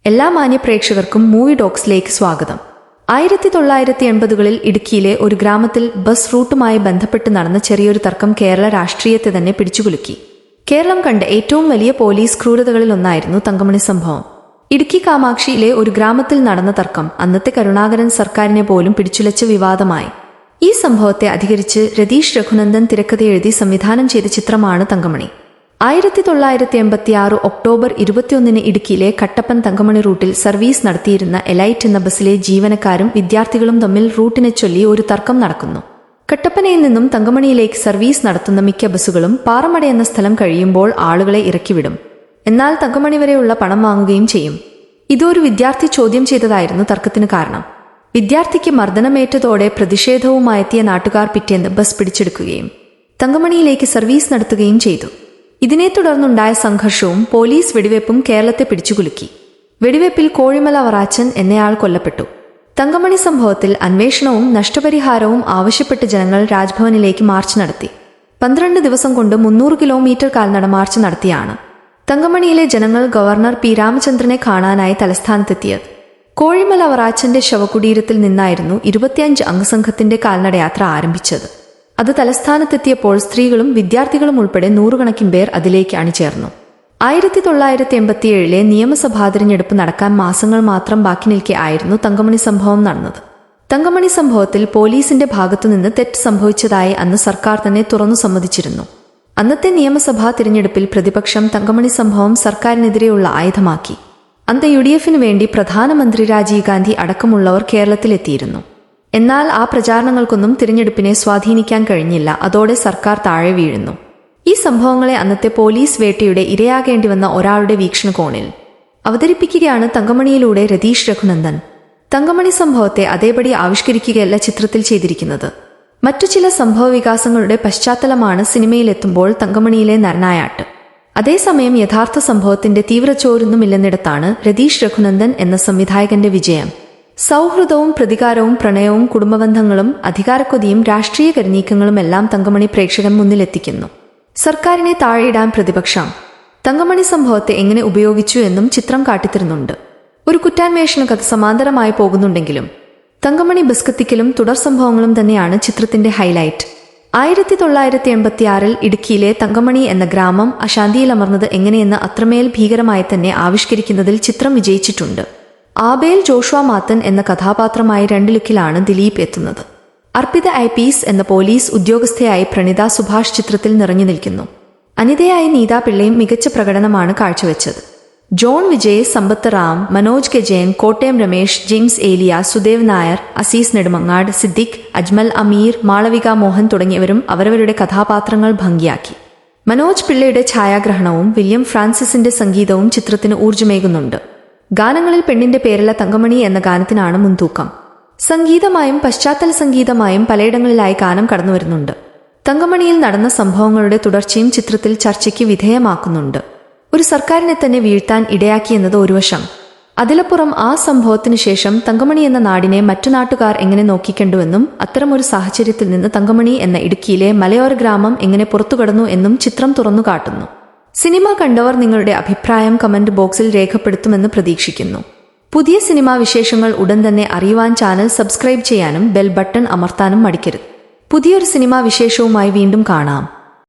എല്ലാ മാന്യ പ്രേക്ഷകർക്കും മൂവി ഡോക്സിലേക്ക് സ്വാഗതം. 1980കളിൽ ഇടുക്കിയിലെ ഒരു ഗ്രാമത്തിൽ ബസ് റൂട്ടുമായി ബന്ധപ്പെട്ട് നടന്ന ചെറിയൊരു തർക്കം കേരള രാഷ്ട്രീയത്തെ തന്നെ പിടിച്ചുകുലുക്കി. കേരളം കണ്ട ഏറ്റവും വലിയ പോലീസ് ക്രൂരതകളിലൊന്നായിരുന്നു തങ്കമണി സംഭവം. ഇടുക്കി കാമാക്ഷിയിലെ ഒരു ഗ്രാമത്തിൽ നടന്ന തർക്കം അന്നത്തെ കരുണാകരൻ സർക്കാരിനെ പോലും പിടിച്ചുലച്ച വിവാദമായി. ഈ സംഭവത്തെ അധികരിച്ച് രതീഷ് രഘുനന്ദൻ തിരക്കഥയെഴുതി സംവിധാനം ചെയ്ത ചിത്രമാണ് തങ്കമണി. 1986 ഒക്ടോബർ 21 ഇടുക്കിയിലെ കട്ടപ്പൻ തങ്കമണി റൂട്ടിൽ സർവീസ് നടത്തിയിരുന്ന എലൈറ്റ് എന്ന ബസ്സിലെ ജീവനക്കാരും വിദ്യാർത്ഥികളും തമ്മിൽ റൂട്ടിനെ ചൊല്ലി ഒരു തർക്കം നടക്കുന്നു. കട്ടപ്പനയിൽ നിന്നും തങ്കമണിയിലേക്ക് സർവീസ് നടത്തുന്ന മിക്ക ബസ്സുകളും പാറമട എന്ന സ്ഥലം കഴിയുമ്പോൾ ആളുകളെ ഇറക്കിവിടും. എന്നാൽ തങ്കമണി വരെയുള്ള പണം വാങ്ങുകയും ചെയ്യും. ഇതൊരു വിദ്യാർത്ഥി ചോദ്യം ചെയ്തതായിരുന്നു തർക്കത്തിന് കാരണം. വിദ്യാർത്ഥിക്ക് മർദ്ദനമേറ്റതോടെ പ്രതിഷേധവുമായെത്തിയ നാട്ടുകാർ പിറ്റേന്ന് ബസ് പിടിച്ചെടുക്കുകയും തങ്കമണിയിലേക്ക് സർവീസ് നടത്തുകയും ചെയ്തു. ഇതിനെ തുടർന്നുണ്ടായ സംഘർഷവും പോലീസ് വെടിവെപ്പും കേരളത്തെ പിടിച്ചുകുലുക്കി. വെടിവെപ്പിൽ കോഴിമല വറാച്ചൻ എന്നയാൾ കൊല്ലപ്പെട്ടു. തങ്കമണി സംഭവത്തിൽ അന്വേഷണവും നഷ്ടപരിഹാരവും ആവശ്യപ്പെട്ട് ജനങ്ങൾ രാജ്ഭവനിലേക്ക് മാർച്ച് നടത്തി. 12 ദിവസം കൊണ്ട് 300 കിലോമീറ്റർ കാൽനട മാർച്ച് നടത്തിയാണ് തങ്കമണിയിലെ ജനങ്ങൾ ഗവർണർ പി രാമചന്ദ്രനെ കാണാനായി തലസ്ഥാനത്തെത്തിയത്. കോഴിമല വറാച്ചന്റെ ശവകുടീരത്തിൽ നിന്നായിരുന്നു 25 അംഗസംഘത്തിന്റെ കാൽനടയാത്ര ആരംഭിച്ചത്. അത് തലസ്ഥാനത്തെത്തിയപ്പോൾ സ്ത്രീകളും വിദ്യാർത്ഥികളും ഉൾപ്പെടെ നൂറുകണക്കിന് പേർ അതിലേക്ക് അണിചേർന്നു. 1987 നിയമസഭാ തിരഞ്ഞെടുപ്പ് നടക്കാൻ മാസങ്ങൾ മാത്രം ബാക്കി നിൽക്കെ ആയിരുന്നു തങ്കമണി സംഭവം നടന്നത്. തങ്കമണി സംഭവത്തിൽ പോലീസിന്റെ ഭാഗത്തുനിന്ന് തെറ്റ് സംഭവിച്ചതായി അന്ന് സർക്കാർ തന്നെ തുറന്നു സമ്മതിച്ചിരുന്നു. അന്നത്തെ നിയമസഭാ തിരഞ്ഞെടുപ്പിൽ പ്രതിപക്ഷം തങ്കമണി സംഭവം സർക്കാരിനെതിരെയുള്ള ആയുധമാക്കി. അന്ന് UDFന് വേണ്ടി പ്രധാനമന്ത്രി രാജീവ് ഗാന്ധി അടക്കമുള്ളവർ കേരളത്തിലെത്തിയിരുന്നു. എന്നാൽ ആ പ്രചാരണങ്ങൾക്കൊന്നും തിരഞ്ഞെടുപ്പിനെ സ്വാധീനിക്കാൻ കഴിഞ്ഞില്ല. അതോടെ സർക്കാർ താഴെ വീഴുന്നു. ഈ സംഭവങ്ങളെ അന്നത്തെ പോലീസ് വേട്ടയുടെ ഇരയാകേണ്ടി വന്ന ഒരാളുടെ വീക്ഷണകോണിൽ അവതരിപ്പിക്കുകയാണ് തങ്കമണിയിലൂടെ രതീഷ് രഘുനന്ദൻ. തങ്കമണി സംഭവത്തെ അതേപടി ആവിഷ്കരിക്കുകയല്ല ചിത്രത്തിൽ ചെയ്തിരിക്കുന്നത്. മറ്റു ചില സംഭവവികാസങ്ങളുടെ പശ്ചാത്തലമാണ് സിനിമയിലെത്തുമ്പോൾ തങ്കമണിയിലെ നരനായാട്ട്. അതേസമയം യഥാർത്ഥ സംഭവത്തിന്റെ തീവ്രചോരൊന്നുമില്ലെന്നിടത്താണ് രതീഷ് രഘുനന്ദൻ എന്ന സംവിധായകന്റെ വിജയം. സൗഹൃദവും പ്രതികാരവും പ്രണയവും കുടുംബബന്ധങ്ങളും അധികാരക്കൊതിയും രാഷ്ട്രീയ കരുനീക്കങ്ങളുമെല്ലാം തങ്കമണി പ്രേക്ഷകൻ മുന്നിലെത്തിക്കുന്നു. സർക്കാരിനെ താഴെയിടാൻ പ്രതിപക്ഷം തങ്കമണി സംഭവത്തെ എങ്ങനെ ഉപയോഗിച്ചു എന്നും ചിത്രം കാട്ടിത്തരുന്നുണ്ട്. ഒരു കുറ്റാന്വേഷണ കഥ സമാന്തരമായി പോകുന്നുണ്ടെങ്കിലും തങ്കമണി ബസ് കത്തിക്കലും തുടർ സംഭവങ്ങളും തന്നെയാണ് ചിത്രത്തിന്റെ ഹൈലൈറ്റ്. 1986 ഇടുക്കിയിലെ തങ്കമണി എന്ന ഗ്രാമം അശാന്തിയിലമർന്നത് എങ്ങനെയെന്ന് അത്രമേൽ ഭീകരമായി തന്നെ ആവിഷ്കരിക്കുന്നതിൽ ചിത്രം വിജയിച്ചിട്ടുണ്ട്. ആബേൽ ജോഷ്വ മാത്തൻ എന്ന കഥാപാത്രമായി 2 ലുക്കിലാണ് ദിലീപ് എത്തുന്നത്. അർപ്പിത IPS എന്ന പോലീസ് ഉദ്യോഗസ്ഥയായി പ്രണിത സുഭാഷ് ചിത്രത്തിൽ നിറഞ്ഞു നിൽക്കുന്നു. അനിതയായി നീതാ പിള്ളയും മികച്ച പ്രകടനമാണ് കാഴ്ചവെച്ചത്. ജോൺ വിജയ്, സമ്പത്ത് റാം, മനോജ് കെ ജയൻ, കോട്ടയം രമേശ്, ജെയിംസ് ഏലിയ, സുദേവ് നായർ, അസീസ് നെടുമങ്ങാട്, സിദ്ദിഖ്, അജ്മൽ അമീർ, മാളവിക മോഹൻ തുടങ്ങിയവരും അവരവരുടെ കഥാപാത്രങ്ങൾ ഭംഗിയാക്കി. മനോജ് പിള്ളയുടെ ഛായാഗ്രഹണവും വില്യം ഫ്രാൻസിസിന്റെ സംഗീതവും ചിത്രത്തിന് ഊർജ്ജമേകുന്നുണ്ട്. ഗാനങ്ങളിൽ പെണ്ണിന്റെ പേരല്ല തങ്കമണി എന്ന ഗാനത്തിനാണ് മുൻതൂക്കം. സംഗീതമായും പശ്ചാത്തല സംഗീതമായും പലയിടങ്ങളിലായി ഗാനം കടന്നുവരുന്നുണ്ട്. തങ്കമണിയിൽ നടന്ന സംഭവങ്ങളുടെ തുടർച്ചയും ചിത്രത്തിൽ ചർച്ചയ്ക്ക് വിധേയമാക്കുന്നുണ്ട്. ഒരു സർക്കാരിനെ തന്നെ വീഴ്ത്താൻ ഇടയാക്കിയെന്നത് ഒരു വശം. അതിലപ്പുറം ആ സംഭവത്തിനു ശേഷം തങ്കമണി എന്ന നാടിനെ മറ്റു നാട്ടുകാർ എങ്ങനെ നോക്കിക്കണ്ടുവെന്നും അത്തരമൊരു സാഹചര്യത്തിൽ നിന്ന് തങ്കമണി എന്ന ഇടുക്കിയിലെ മലയോര ഗ്രാമം എങ്ങനെ പുറത്തുകടന്നു എന്നും ചിത്രം തുറന്നു കാട്ടുന്നു. സിനിമ കണ്ടവർ നിങ്ങളുടെ അഭിപ്രായം കമന്റ് ബോക്സിൽ രേഖപ്പെടുത്തുമെന്ന് പ്രതീക്ഷിക്കുന്നു. പുതിയ സിനിമാ വിശേഷങ്ങൾ ഉടൻ തന്നെ അറിയുവാൻ ചാനൽ സബ്സ്ക്രൈബ് ചെയ്യാനും ബെൽ ബട്ടൺ അമർത്താനും മടിക്കരുത്. പുതിയൊരു സിനിമാ വിശേഷവുമായി വീണ്ടും കാണാം.